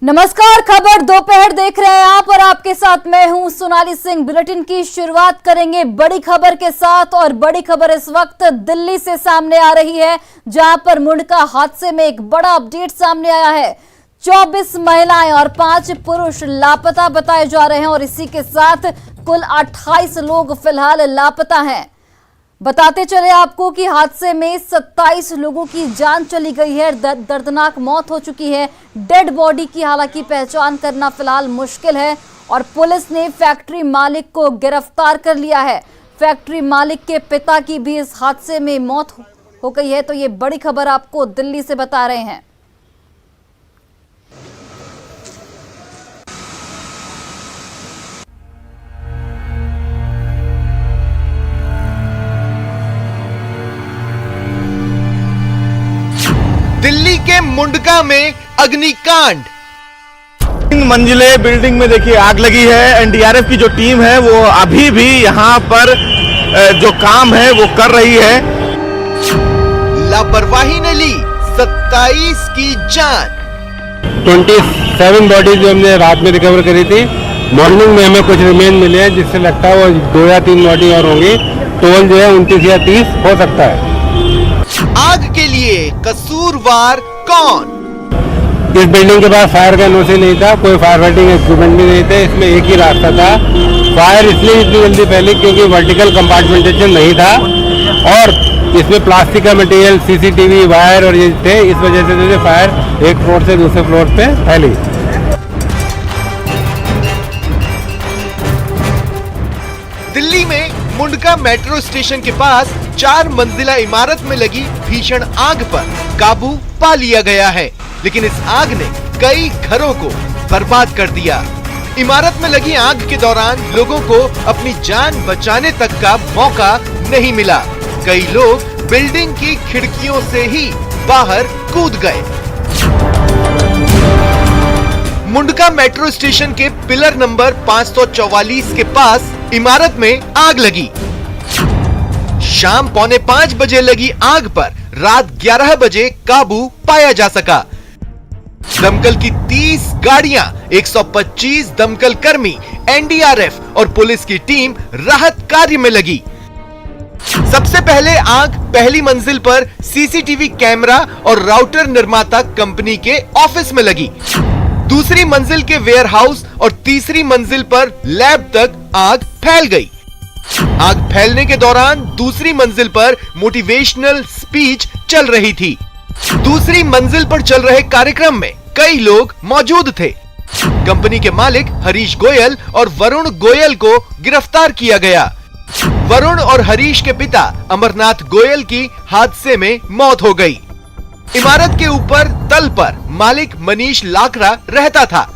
नमस्कार, खबर दोपहर देख रहे हैं आप और आपके साथ मैं हूं सोनाली सिंह। बुलेटिन की शुरुआत करेंगे बड़ी खबर के साथ और बड़ी खबर इस वक्त दिल्ली से सामने आ रही है, जहां पर मुंडका हादसे में एक बड़ा अपडेट सामने आया है। 24 महिलाएं और 5 पुरुष लापता बताए जा रहे हैं और इसी के साथ कुल 28 लोग फिलहाल लापता हैं। बताते चले आपको कि हादसे में 27 लोगों की जान चली गई है, दर्दनाक मौत हो चुकी है। डेड बॉडी की हालांकि पहचान करना फिलहाल मुश्किल है और पुलिस ने फैक्ट्री मालिक को गिरफ्तार कर लिया है। फैक्ट्री मालिक के पिता की भी इस हादसे में मौत हो गई है। तो ये बड़ी खबर आपको दिल्ली से बता रहे हैं। दिल्ली के मुंडका में अग्निकांड। 3 मंजिले बिल्डिंग में देखिए आग लगी है। एनडीआरएफ की जो टीम है वो अभी भी यहाँ पर जो काम है वो कर रही है। लापरवाही ने ली 27 की जान। 27 बॉडीज जो हमने रात में रिकवर करी थी, मॉर्निंग में हमें कुछ रिमेन मिले हैं, जिससे लगता है वो 2 या 3 बॉडी और होंगी। टोटल जो है 29 या 30 हो सकता है। आग के लिए कसूरवार कौन? इस बिल्डिंग के पास फायर का एनओसी नहीं था, कोई फायर फाइटिंग इक्विपमेंट भी नहीं थे। इसमें एक ही रास्ता था। फायर इसलिए इतनी जल्दी फैली क्योंकि वर्टिकल कंपार्टमेंटेशन नहीं था और इसमें प्लास्टिक का मटेरियल, सीसीटीवी, वायर और ये थे। इस वजह से फायर एक फ्लोर से दूसरे फ्लोर पे फैली। दिल्ली में मुंडका मेट्रो स्टेशन के पास 4 मंजिला इमारत में लगी भीषण आग पर काबू पा लिया गया है, लेकिन इस आग ने कई घरों को बर्बाद कर दिया। इमारत में लगी आग के दौरान लोगों को अपनी जान बचाने तक का मौका नहीं मिला। कई लोग बिल्डिंग की खिड़कियों से ही बाहर कूद गए। मुंडका मेट्रो स्टेशन के पिलर नंबर 544 के पास इमारत में आग लगी। शाम 4:45 बजे लगी आग पर रात 11 बजे काबू पाया जा सका। दमकल की 30 गाड़ियां, 125 दमकल कर्मी, एनडीआरएफ और पुलिस की टीम राहत कार्य में लगी। सबसे पहले आग पहली मंजिल पर सीसीटीवी कैमरा और राउटर निर्माता कंपनी के ऑफिस में लगी। दूसरी मंजिल के वेयरहाउस और तीसरी मंजिल पर लैब तक आग फैल गई। आग फैलने के दौरान दूसरी मंजिल पर मोटिवेशनल स्पीच चल रही थी। दूसरी मंजिल पर चल रहे कार्यक्रम में कई लोग मौजूद थे। कंपनी के मालिक हरीश गोयल और वरुण गोयल को गिरफ्तार किया गया। वरुण और हरीश के पिता अमरनाथ गोयल की हादसे में मौत हो गई। इमारत के ऊपर तल पर मालिक मनीष लाकरा रहता था।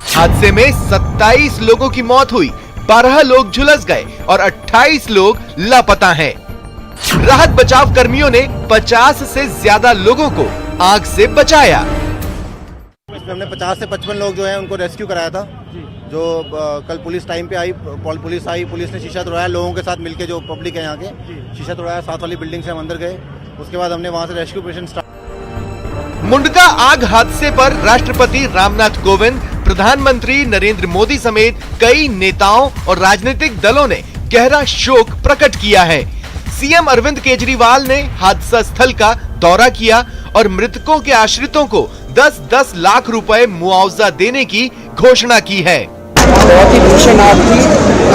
हादसे में 27 लोगों की मौत हुई, 12 लोग झुलस गए और 28 लोग लापता हैं। राहत बचाव कर्मियों ने 50 से ज्यादा लोगों को आग से बचाया। हमने 50 से 55 लोग जो है उनको रेस्क्यू कराया था। जो कल पुलिस टाइम पे आई, पुलिस ने शीशा तोड़ाया। लोगों के साथ मिलके जो पब्लिक है यहाँ के, शीशा तोड़ाया। साथ वाली बिल्डिंग से हम अंदर गए। उसके बाद हमने वहाँ से रेस्क्यू ऑपरेशन स्टार्ट। मुंडका आग हादसे पर राष्ट्रपति रामनाथ कोविंद, प्रधानमंत्री नरेंद्र मोदी समेत कई नेताओं और राजनीतिक दलों ने गहरा शोक प्रकट किया है। सीएम अरविंद केजरीवाल ने हादसा स्थल का दौरा किया और मृतकों के आश्रितों को 10-10 लाख रुपए मुआवजा देने की घोषणा की है। बहुत ही भीषण आग थी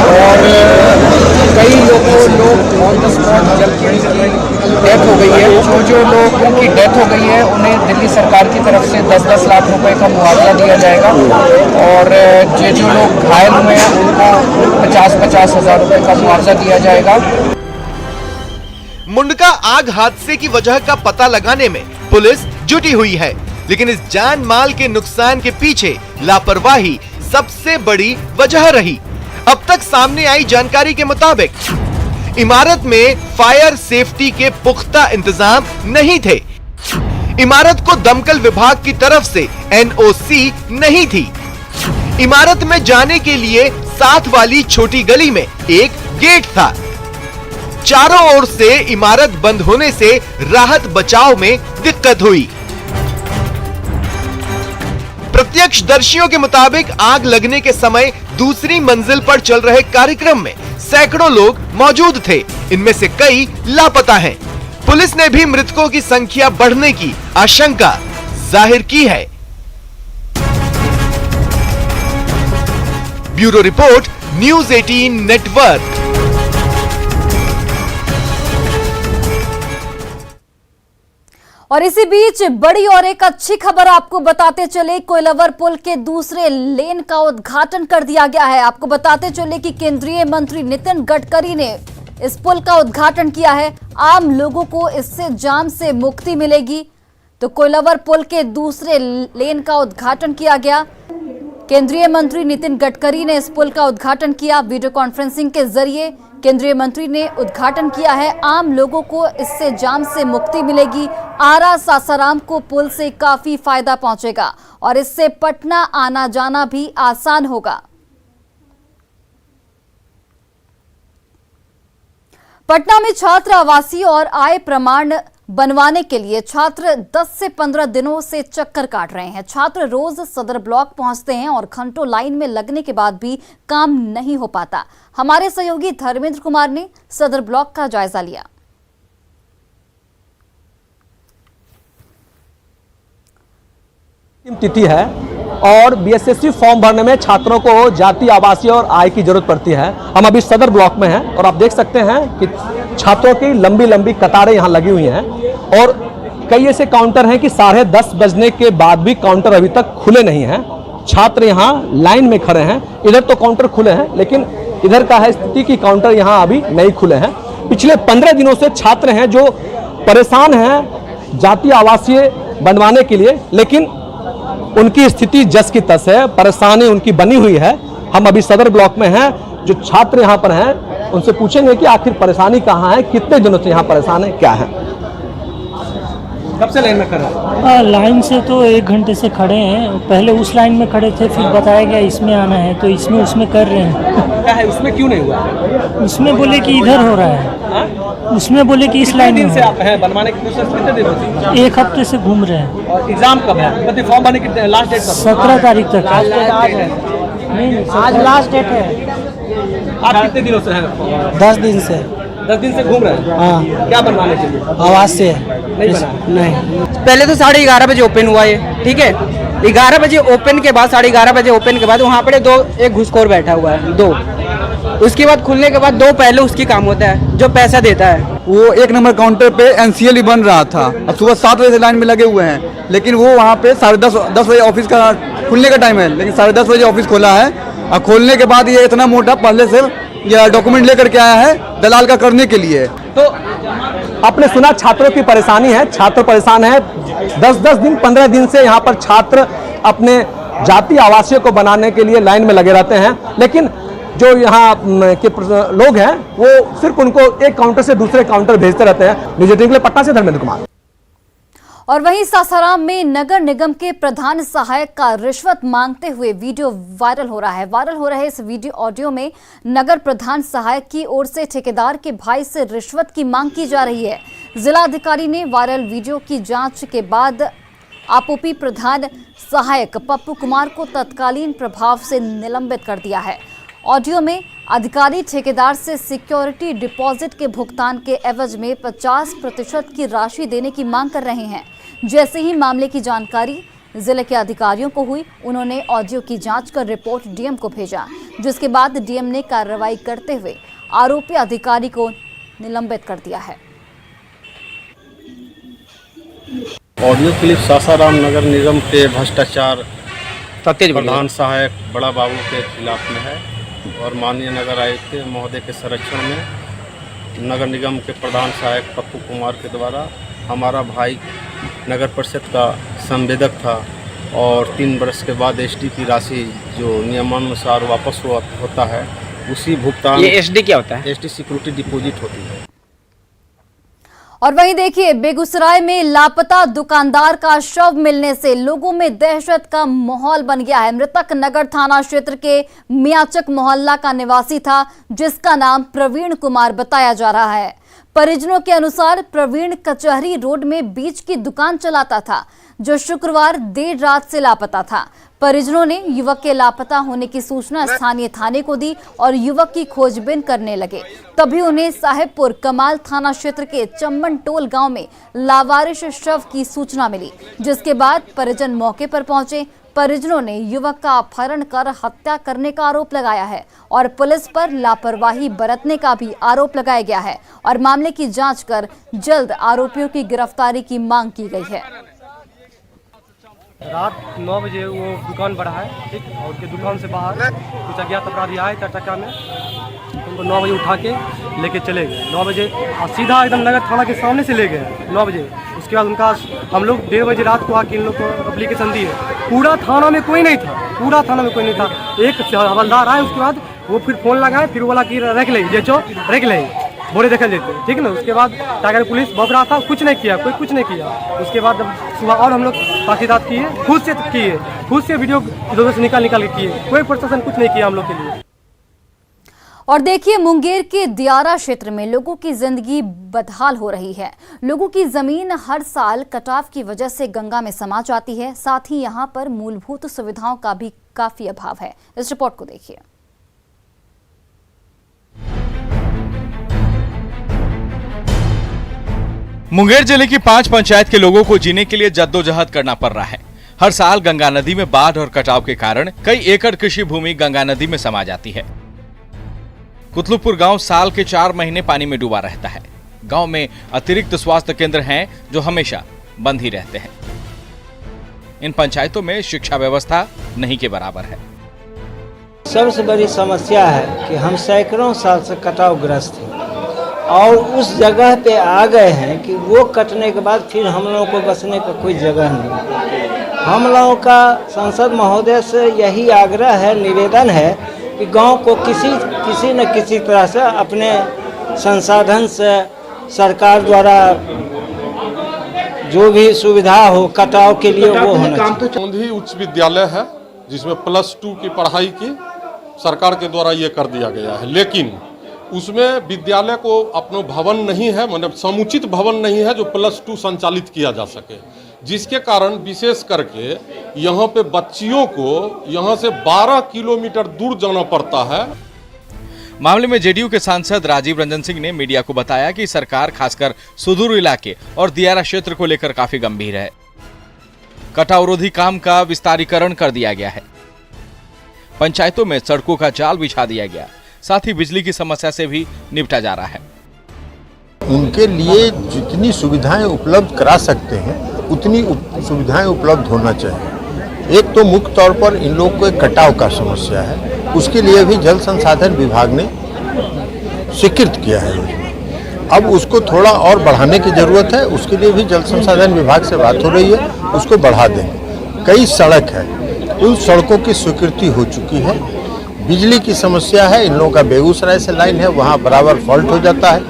और कई लोग ऑन द स्पॉट जल के डेथ हो गई है। जो लोगों की डेथ हो गई है उन्हें दिल्ली सरकार की तरफ से 10-10 लाख रुपए का मुआवजा दिया जाएगा और जो लोग घायल हुए हैं उनको 50-50 हजार रुपए का मुआवजा दिया जाएगा। मुंडका आग हादसे की वजह का पता लगाने में पुलिस जुटी हुई है, लेकिन इस जान माल के नुकसान के पीछे लापरवाही सबसे बड़ी वजह रही। अब तक सामने आई जानकारी के मुताबिक इमारत में फायर सेफ्टी के पुख्ता इंतजाम नहीं थे। इमारत को दमकल विभाग की तरफ से एनओसी नहीं थी। इमारत में जाने के लिए साथ वाली छोटी गली में एक गेट था। चारों ओर से इमारत बंद होने से राहत बचाव में दिक्कत हुई। प्रत्यक्षदर्शियों के मुताबिक आग लगने के समय दूसरी मंजिल पर चल रहे कार्यक्रम में सैकड़ों लोग मौजूद थे। इनमें से कई लापता हैं। पुलिस ने भी मृतकों की संख्या बढ़ने की आशंका जाहिर की है। Bureau report, news 18 network. और इसी बीच बड़ी और एक अच्छी खबर आपको बताते चले, कोइलवर पुल के दूसरे लेन का उद्घाटन कर दिया गया है। आपको बताते चले कि केंद्रीय मंत्री नितिन गडकरी ने इस पुल का उद्घाटन किया है। आम लोगों को इससे जाम से मुक्ति मिलेगी। तो कोइलवर पुल के दूसरे लेन का उद्घाटन किया गया। केंद्रीय मंत्री नितिन गडकरी ने इस पुल का उद्घाटन किया। वीडियो कॉन्फ्रेंसिंग के जरिए केंद्रीय मंत्री ने उद्घाटन किया है। आम लोगों को इससे जाम से मुक्ति मिलेगी। आरा सासाराम को पुल से काफी फायदा पहुंचेगा और इससे पटना आना जाना भी आसान होगा। पटना में छात्र आवासीय और आय प्रमाण बनवाने के लिए छात्र 10 से 15 दिनों से चक्कर काट रहे हैं। छात्र रोज सदर ब्लॉक पहुंचते हैं और घंटों लाइन में लगने के बाद भी काम नहीं हो पाता। हमारे सहयोगी धर्मेंद्र कुमार ने सदर ब्लॉक का जायजा लिया। तिथि है और बीएसएससी फॉर्म भरने में छात्रों को जाति, आवासीय और आय की जरूरत पड़ती है। हम अभी सदर ब्लॉक में हैं और आप देख सकते हैं कि छात्रों की लंबी लंबी कतारें यहाँ लगी हुई हैं और कई ऐसे काउंटर हैं कि 10:30 बजने के बाद भी काउंटर अभी तक खुले नहीं हैं। छात्र यहाँ लाइन में खड़े हैं। इधर तो काउंटर खुले हैं लेकिन इधर का है स्थिति कि काउंटर यहाँ अभी नहीं खुले हैं। पिछले 15 दिनों से छात्र हैं जो परेशान हैं जाति आवासीय बनवाने के लिए, लेकिन उनकी स्थिति जस की तस है, परेशानी उनकी बनी हुई है। हम अभी सदर ब्लॉक में हैं। जो छात्र यहाँ पर हैं उनसे पूछेंगे कि आखिर परेशानी कहाँ है, कितने दिनों से यहाँ परेशान है, क्या है। कब से लाइन में खड़े हैं? लाइन से तो 1 घंटे से खड़े हैं। पहले उस लाइन में खड़े थे, फिर बताया गया इसमें आना है तो इसमें उसमें कर रहे हैं। क्या है उसमें क्यों नहीं हुआ? उसमें बोले कि इधर हो रहा है। उसमें बोले कि इस लाइन में से आप हैं बनवाने की कोशिश कितने दिनों से? 1 हफ्ते से घूम रहे हैं। और एग्जाम कब है? फॉर्म भरने की लास्ट डेट 17 तारीख तक है। आज लास्ट डेट है। आप कितने दिनों से हैं? 10 दिन से। 10 दिन से घूम रहे हैं। हाँ। क्या बनवाने के लिए? आवाज से नहीं बना? नहीं। पहले तो 11:30 बजे ओपन हुआ है, ठीक है। 11 बजे ओपन के बाद 11:30 बजे ओपन के बाद वहाँ पर एक घुसखोर बैठा हुआ है, 2। उसके बाद खुलने के बाद 2 पहले उसकी काम होता है जो पैसा देता है। वो 1 नंबर काउंटर पे एनसीएल ही बन रहा था। अब सुबह 7 बजे से लाइन में लगे हुए हैं, लेकिन वो वहाँ पे 10:30 बजे ऑफिस का खुलने का टाइम है, लेकिन 10:30 बजे ऑफिस खोला है। और खोलने के बाद ये इतना मोटा पहले से ये डॉक्यूमेंट लेकर के आया है दलाल का करने के लिए। तो आपने सुना छात्रों की परेशानी है। छात्र परेशान है। 10-10 दिन 15 दिन से यहाँ पर छात्र अपने जाति आवासीय को बनाने के लिए लाइन में लगे रहते हैं, लेकिन जो यहाँ के लोग हैं वो सिर्फ उनको एक काउंटर से दूसरे काउंटर भेजते रहते हैं। न्यूज़ 18 के लिए पटना से धर्मेंद्र कुमार। और वहीं सासाराम में नगर निगम के प्रधान सहायक का रिश्वत मांगते हुए वीडियो वायरल हो रहा है। वायरल हो रहे इस वीडियो ऑडियो में नगर प्रधान सहायक की ओर से ठेकेदार के भाई से रिश्वत की मांग की जा रही है। जिलाधिकारी ने वायरल वीडियो की जांच के बाद आपूर्ति प्रधान सहायक पप्पू कुमार को तत्कालीन प्रभाव से निलंबित कर दिया है। ऑडियो में अधिकारी ठेकेदार से सिक्योरिटी डिपॉजिट के भुगतान के एवज में 50% की राशि देने की मांग कर रहे हैं। जैसे ही मामले की जानकारी जिले के अधिकारियों को हुई, उन्होंने ऑडियो की जांच कर रिपोर्ट डीएम को भेजा, जिसके बाद डीएम ने कार्रवाई करते हुए आरोपी अधिकारी को निलंबित कर दिया है। ऑडियो क्लिप सासाराम नगर निगम के भ्रष्टाचार प्रधान सहायक बड़ा बाबू के खिलाफ में है और माननीय नगर आयुक्त महोदय के संरक्षण में नगर निगम के प्रधान सहायक पप्पू कुमार के द्वारा हमारा भाई नगर परिषद का संवेदक था और 3 वर्ष के बाद एसडी की राशि जो नियमानुसार वापस होता है उसी भुगतान। ये एसडी क्या होता है? एसडी सिक्योरिटी डिपॉजिट होती है। और वहीं देखिए, बेगूसराय में लापता दुकानदार का शव मिलने से लोगों में दहशत का माहौल बन गया है। मृतक नगर थाना क्षेत्र के मियाचक मोहल्ला का निवासी था, जिसका नाम प्रवीण कुमार बताया जा रहा है। परिजनों के अनुसार प्रवीण कचहरी रोड में बीज की दुकान चलाता था, जो शुक्रवार देर रात से लापता था। परिजनों ने युवक के लापता होने की सूचना स्थानीय थाने को दी और युवक की खोजबीन करने लगे। तभी उन्हें साहेबपुर कमाल थाना क्षेत्र के चम्मन टोल गांव में लावारिश शव की सूचना मिली, जिसके बाद परिजन मौके पर पहुंचे। परिजनों ने युवक का अपहरण कर हत्या करने का आरोप लगाया है और पुलिस पर लापरवाही बरतने का भी आरोप लगाया गया है और मामले की जांच कर जल्द आरोपियों की गिरफ्तारी की मांग की गई है। रात 9 बजे वो दुकान बढ़ा है, ठीक, और उसके दुकान से बाहर कुछ अज्ञात अपराधी आए 4 चक्का में, उनको 9 बजे उठा के लेके चले गए 9 बजे और सीधा एकदम नगर थाना के सामने से ले गए 9 बजे। उसके बाद उनका हम लोग 1:30 बजे रात को आके इन लोग को एप्लीकेशन दिए। पूरा थाना में कोई नहीं था, पूरा थाना में कोई नहीं था। एक हवलदार आए, उसके बाद वो फिर फोन लगाए, फिर वो बोला कि रख ले जेचो रख ले बोले देखा देते, ठीक ना। उसके बाद टाइगर पुलिस भग रहा था, कुछ नहीं किया, कोई कुछ नहीं किया। उसके बाद सुबह और हम लोग ताकीदात किए, खुद से वीडियो इधर से निकाल के किए, कोई प्रशासन कुछ नहीं किया हम लोग के लिए। और देखिए, मुंगेर के दियारा क्षेत्र में लोगों की जिंदगी बदहाल हो रही है। लोगों की जमीन हर साल कटाव की वजह से गंगा में समा जाती है। साथ ही यहां पर मूलभूत सुविधाओं का भी काफी अभाव है। इस रिपोर्ट को देखिए। मुंगेर जिले की 5 पंचायत के लोगों को जीने के लिए जद्दोजहद करना पड़ रहा है। हर साल गंगा नदी में बाढ़ और कटाव के कारण कई एकड़ कृषि भूमि गंगा नदी में समा जाती है। कुतलुपुर गांव साल के 4 महीने पानी में डूबा रहता है। गांव में अतिरिक्त स्वास्थ्य केंद्र हैं जो हमेशा बंद ही रहते हैं। इन पंचायतों में शिक्षा व्यवस्था नहीं के बराबर है। सबसे बड़ी समस्या है कि हम सैकड़ों साल से कटावग्रस्त हैं और उस जगह पे आ गए हैं कि वो कटने के बाद फिर हम लोगों को बसने का कोई जगह नहीं। हम लोगों का सांसद महोदय से यही आग्रह है, निवेदन है कि गांव को किसी न किसी तरह से अपने संसाधन से सरकार द्वारा जो भी सुविधा हो कटाव के लिए वो होना चाहिए। चौंधी उच्च विद्यालय है जिसमें +2 की पढ़ाई की सरकार के द्वारा ये कर दिया गया है, लेकिन उसमें विद्यालय को अपना भवन नहीं है, मतलब समुचित भवन नहीं है जो +2 संचालित किया जा सके, जिसके कारण विशेष करके यहाँ पे बच्चियों को यहाँ से 12 किलोमीटर दूर जाना पड़ता है। मामले में जेडीयू के सांसद राजीव रंजन सिंह ने मीडिया को बताया कि सरकार खासकर सुदूर इलाके और दियारा क्षेत्र को लेकर काफी गंभीर है। कटावरोधी काम का विस्तारीकरण कर दिया गया है। पंचायतों में सड़कों का जाल बिछा दिया गया, साथ ही बिजली की समस्या से भी निपटा जा रहा है। उनके लिए जितनी सुविधाएं उपलब्ध करा सकते हैं उतनी सुविधाएं उपलब्ध होना चाहिए। एक तो मुख्य तौर पर इन लोगों को एक कटाव का समस्या है, उसके लिए भी जल संसाधन विभाग ने स्वीकृत किया है योजना। अब उसको थोड़ा और बढ़ाने की जरूरत है, उसके लिए भी जल संसाधन विभाग से बात हो रही है, उसको बढ़ा देंगे। कई सड़क है, उन सड़कों की स्वीकृति हो चुकी है। बिजली की समस्या है, इन लोगों का बेगूसराय से लाइन है, वहाँ बराबर फॉल्ट हो जाता है,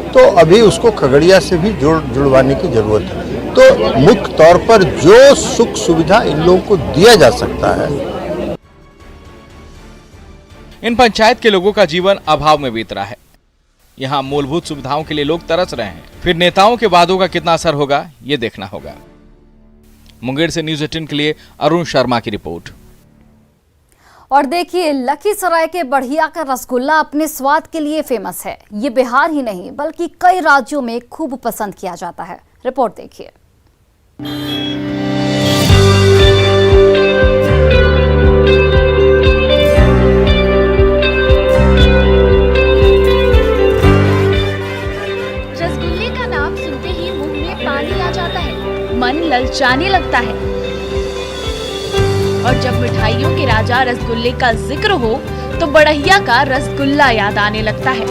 तो अभी उसको खगड़िया से भी जुड़वाने की जरूरत है। तो मुख्य तौर पर जो सुख सुविधा इन लोगों को दिया जा सकता है। इन पंचायत के लोगों का जीवन अभाव में बीत रहा है। यहाँ मूलभूत सुविधाओं के लिए लोग तरस रहे हैं। फिर नेताओं के वादों का कितना असर होगा, ये देखना होगा। मुंगेर से न्यूज़ 18 के लिए अरुण शर्मा की रिपोर्ट। और देखिए, लखीसराय के बढ़िया का रसगुल्ला अपने स्वाद के लिए फेमस है। ये बिहार ही नहीं बल्कि कई राज्यों में खूब पसंद किया जाता है। रिपोर्ट देखिए। रसगुल्ले का नाम सुनते ही मुंह में पानी आ जाता है, मन ललचाने लगता है। और जब मिठाइयों के राजा रसगुल्ले का जिक्र हो तो बढ़िया का रसगुल्ला याद आने लगता है।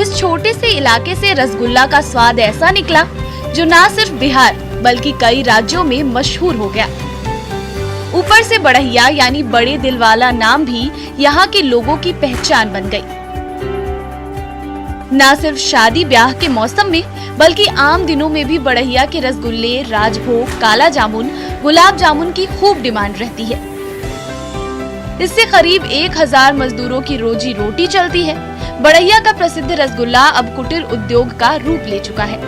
इस छोटे से इलाके से रसगुल्ला का स्वाद ऐसा निकला जो ना सिर्फ बिहार बल्कि कई राज्यों में मशहूर हो गया। ऊपर से बढ़िया यानी बड़े दिल वाला नाम भी यहाँ के लोगों की पहचान बन गई। ना सिर्फ शादी ब्याह के मौसम में बल्कि आम दिनों में भी बढ़िया के रसगुल्ले, राजभोग, काला जामुन, गुलाब जामुन की खूब डिमांड रहती है। इससे करीब 1000 मजदूरों की रोजी रोटी चलती है। बढ़िया का प्रसिद्ध रसगुल्ला अब कुटीर उद्योग का रूप ले चुका है।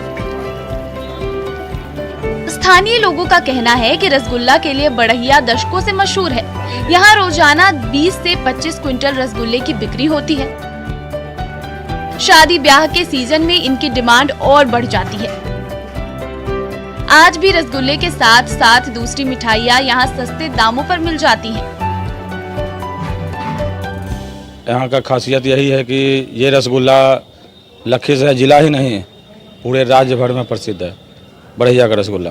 स्थानीय लोगों का कहना है कि रसगुल्ला के लिए बड़हिया दशकों से मशहूर है। यहाँ रोजाना 20 से 25 क्विंटल रसगुल्ले की बिक्री होती है। शादी ब्याह के सीजन में इनकी डिमांड और बढ़ जाती है। आज भी रसगुल्ले के साथ साथ दूसरी मिठाइयाँ यहाँ सस्ते दामों पर मिल जाती हैं। यहाँ का खासियत यही है कि ये रसगुल्ला लखीसराय जिला ही नहीं पूरे राज्य भर में प्रसिद्ध है। बढ़िया का रसगुल्ला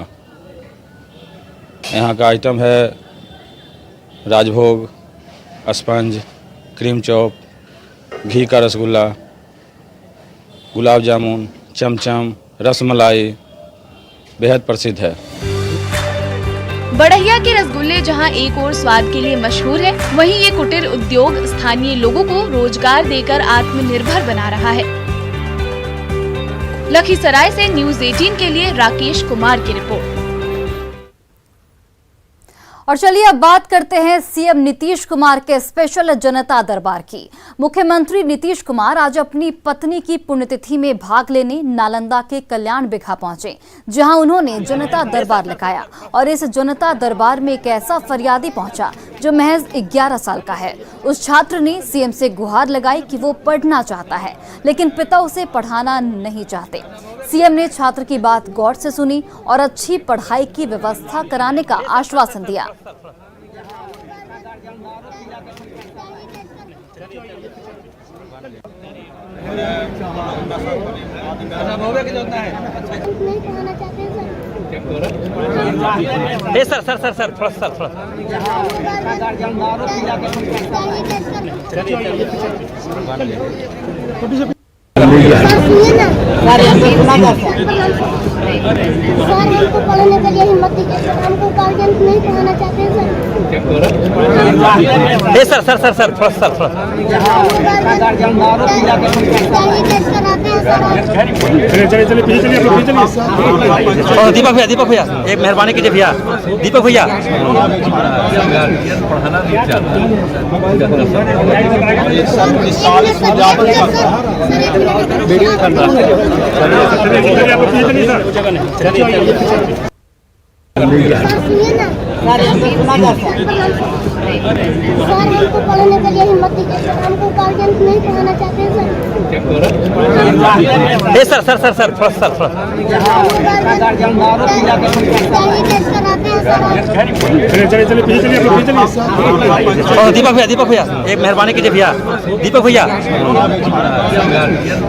यहाँ का आइटम है राजभोग, स्पंज, क्रीम चॉप, घी का रसगुल्ला, गुलाब जामुन, चमचम, रसमलाई बेहद प्रसिद्ध है। बढ़िया के रसगुल्ले जहां एक और स्वाद के लिए मशहूर है, वहीं ये कुटीर उद्योग स्थानीय लोगों को रोजगार देकर आत्मनिर्भर बना रहा है। लखीसराय से न्यूज़ 18 के लिए राकेश कुमार की रिपोर्ट। और चलिए अब बात करते हैं सीएम नीतीश कुमार के स्पेशल जनता दरबार की। मुख्यमंत्री नीतीश कुमार आज अपनी पत्नी की पुण्यतिथि में भाग लेने नालंदा के कल्याण बिघा पहुंचे, जहां उन्होंने जनता दरबार लगाया। और इस जनता दरबार में एक ऐसा फरियादी पहुंचा जो महज 11 साल का है। उस छात्र ने सीएम से गुहार लगाई कि वो पढ़ना चाहता है, लेकिन पिता उसे पढ़ाना नहीं चाहते। सीएम ने छात्र की बात गौर से सुनी और अच्छी पढ़ाई की व्यवस्था कराने का आश्वासन दिया। सर सर सर सर थोड़ा सर थोड़ा हमको पढ़ने के लिए हिम्मत दीजिए, हमको गार्जियन नहीं पढ़ाना चाहते सर सर सर सर थोड़ा सर थोड़ा दीपक भैया एक मेहरबानी कीजिए भैया, दीपक भैया पढ़ाना नहीं हमको पढ़ने के लिए हिम्मत दीजिए, हमको गार्जियन नहीं पढ़ाना चाहते सर सर सर सर थोड़ा सर थोड़ा दीपक भैया एक मेहरबानी कीजिए भैया, दीपक भैया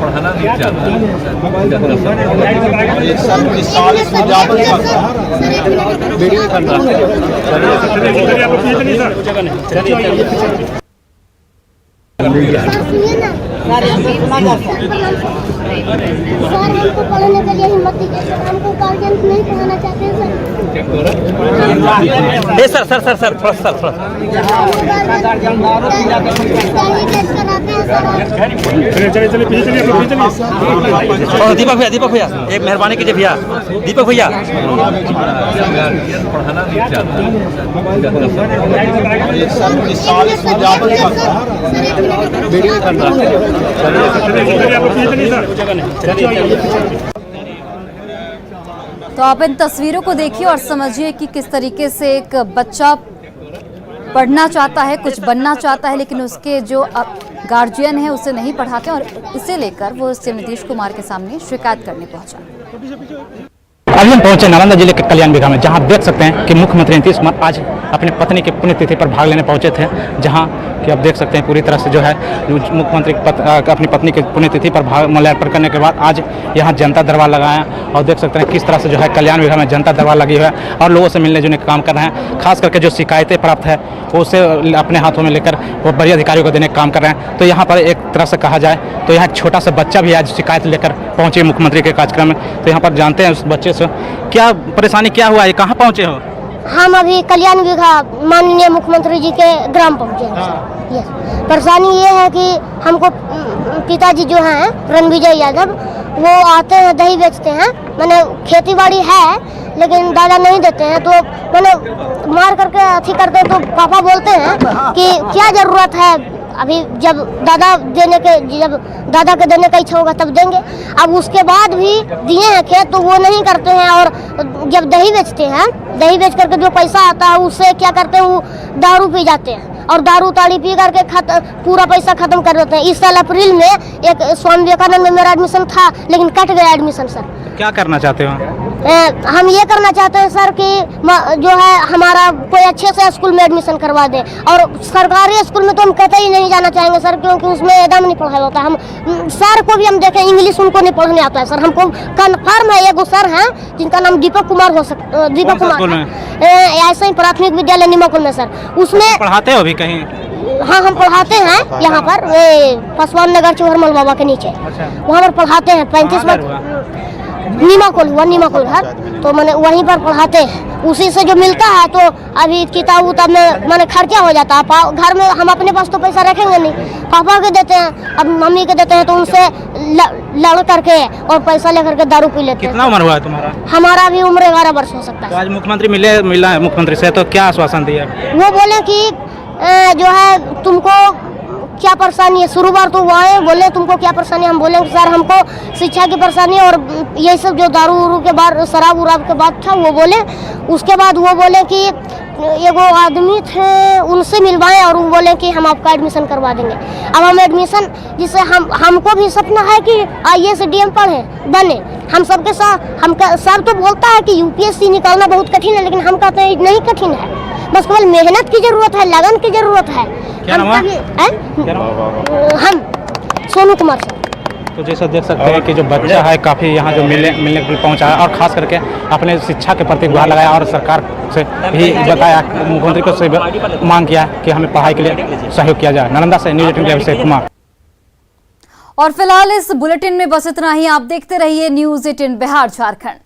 पढ़ाना हमको पढ़ने के लिए हिम्मत दीजिए, हमको गार्जियन नहीं पढ़ाना चाहते सर सर सर सर थोड़ा सर थोड़ा दीपक भैया एक मेहरबानी कीजिए भैया, दीपक भैया पढ़ाना तो आप इन तस्वीरों को देखिए और समझिए कि किस तरीके से एक बच्चा पढ़ना चाहता है, कुछ बनना चाहता है, लेकिन उसके जो गार्जियन है उसे नहीं पढ़ाते और इसे लेकर वो सीएम नीतीश कुमार के सामने शिकायत करने पहुंचा। अभी हम पहुंचे नालंदा जिले के कल्याण बिघा में, जहां देख सकते हैं कि मुख्यमंत्री नीतीश कुमार आज अपनी पत्नी की पुण्यतिथि पर भाग लेने पहुंचे थे। जहां कि आप देख सकते हैं पूरी तरह से जो है मुख्यमंत्री अपनी पत्नी की पुण्यतिथि पर भाग माल्यार्पण करने के बाद आज यहां जनता दरबार लगाया और देख सकते हैं किस तरह से जो है कल्याण बिघा में जनता दरबार लगी हुई है और लोगों से मिलने जुलने का काम कर रहे हैं। खास करके जो शिकायतें प्राप्त है उसे अपने हाथों में लेकर वो बड़े अधिकारियों को देने का काम कर रहे हैं। तो यहाँ पर एक तरह से कहा जाए तो यहाँ एक छोटा सा बच्चा भी आज शिकायत लेकर पहुंचे मुख्यमंत्री के कार्यक्रम में। तो यहाँ पर जानते हैं उस बच्चे से क्या परेशानी क्या हुआ है, कहाँ पहुँचे हो? हम अभी कल्याण बिघा माननीय मुख्यमंत्री जी के ग्राम पहुँचे हैं। परेशानी ये है कि हमको पिताजी जो हैं रणविजय यादव वो आते हैं दही बेचते हैं, मैंने खेती बाड़ी है लेकिन दादा नहीं देते हैं, तो मैंने मार करके अथी करते तो पापा बोलते हैं कि क्या ज़रूरत है अभी जब दादा के देने का इच्छा होगा तब देंगे। अब उसके बाद भी दिए हैं खेत तो वो नहीं करते हैं, और जब दही बेचते हैं, दही बेच करके जो पैसा आता है उससे क्या करते हैं, वो दारू पी जाते हैं और दारू ताड़ी पी करके पूरा पैसा खत्म कर देते हैं। इस साल अप्रैल में एक स्वामी विवेकानंद में मेरा एडमिशन था, लेकिन कट गया एडमिशन सर। क्या करना चाहते हो? हम ये करना चाहते हैं सर कि जो है हमारा कोई अच्छे से स्कूल में एडमिशन करवा दे, और सरकारी स्कूल में तो हम कहते ही नहीं जाना चाहेंगे सर, क्योंकि उसमें एकदम नहीं पढ़ाया होता। हम सर को भी हम देखें, इंग्लिश उनको नहीं पढ़ने आता है सर। हमको कन्फर्म है एगो सर हैं जिनका नाम दीपक कुमार हो सकता, दीपक कुमार ऐसे ही प्राथमिक विद्यालय निमाकुल में सर, उसमें पढ़ाते हो अभी कहीं? हाँ हम पढ़ाते हैं यहाँ पर पासवान नगर चौहरमल बाबा के नीचे, वहाँ पर पढ़ाते हैं। 35 नीमाकुल घर, तो मैंने वहीं पर पढ़ाते हैं। उसी से जो मिलता है तो अभी किताब उताब में मैंने खर्चा हो जाता है। घर में हम अपने पास तो पैसा रखेंगे नहीं, पापा के देते हैं, अब मम्मी के देते हैं, तो उनसे लड़ करके और पैसा लेकर के दारू पी लेते हैं। कितना उम्र हुआ है तुम्हारा? हमारा भी उम्र 11 वर्ष हो सकता है। तो आज मुख्यमंत्री मिला है मुख्यमंत्री से, तो क्या आश्वासन दिया? वो बोले कि जो है तुमको क्या परेशानी है। शुरू बार तो वो आए बोले तुमको क्या परेशानी, हम बोले सर हमको शिक्षा की परेशानी और ये सब जो दारू उरू के बाद शराब उराब के बाद था वो बोले। उसके बाद वो बोले कि एगो आदमी थे उनसे मिलवाएं, और वो बोले कि हम आपका एडमिशन करवा देंगे। अब हम एडमिशन जिससे हमको भी सपना है कि IAS DM पढ़े बने हम सबके साथ। हम सर तो बोलता है कि UPSC निकालना बहुत कठिन है, लेकिन हम कहते हैं नहीं कठिन है, बस केवल मेहनत की जरूरत है, लगन की जरूरत है। क्या नाम हम सोनू कुमार सर। तो जैसा देख सकते हैं कि जो बच्चा है काफ़ी यहाँ जो मिलने के लिए पहुँचा है, और ख़ास करके अपने शिक्षा के प्रति गुहार लगाया, और सरकार से भी बताया, मुख्यमंत्री को से मांग किया कि हमें पढ़ाई के लिए सहयोग किया जाए। नालंदा से न्यूज़ 18 के अभिषेक कुमार। और फिलहाल इस बुलेटिन में बस इतना ही। आप देखते रहिए न्यूज़ 18 बिहार झारखंड।